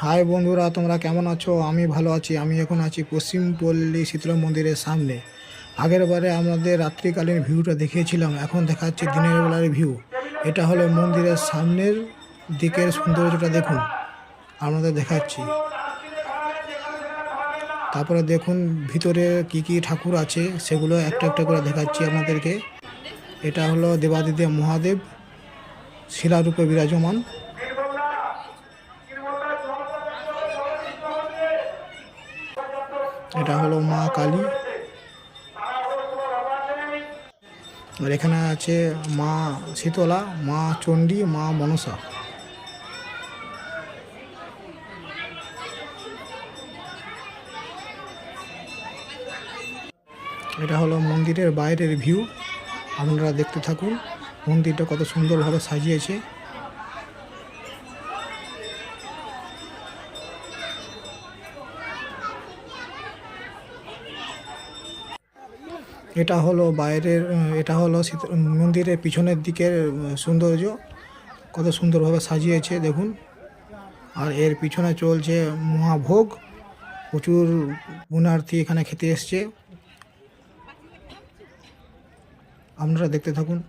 High বন্ধুরা, তোমরা কেমন আছো? আমি ভালো আছি। আমি এখন আছি পশ্চিমপল্লী শীতলা মন্দিরের সামনে। আগের বারে আমাদের রাত্রিকালীন ভিউটা দেখিয়েছিলাম, এখন দেখাচ্ছি দিনের বেলার ভিউ। এটা হলো মন্দিরের সামনের দিকের সৌন্দর্যটা, দেখুন আপনাদের দেখাচ্ছি। তারপরে দেখুন ভিতরে কি কি ঠাকুর আছে, সেগুলো একটা একটা করে দেখাচ্ছি আপনাদেরকে। এটা হলো দেবাদিদেব মহাদেব শিলারূপে বিরাজমান। এটা হলো মা কালী। আর এখানে আছে মা শীতলা, মা চণ্ডী, মা মনসা। এটা হলো মন্দিরের বাইরের ভিউ, আপনারা দেখতে থাকুন মন্দিরটা কত সুন্দরভাবে সাজিয়েছে। এটা হলো বাইরের এটা হলো মন্দিরের পিছনের দিকের সৌন্দর্য, কত সুন্দরভাবে সাজিয়েছে দেখুন। আর এর পিছনে চলছে মহাভোগ, প্রচুর পুণ্যার্থী এখানে খেতে এসছে, আপনারা দেখতে থাকুন।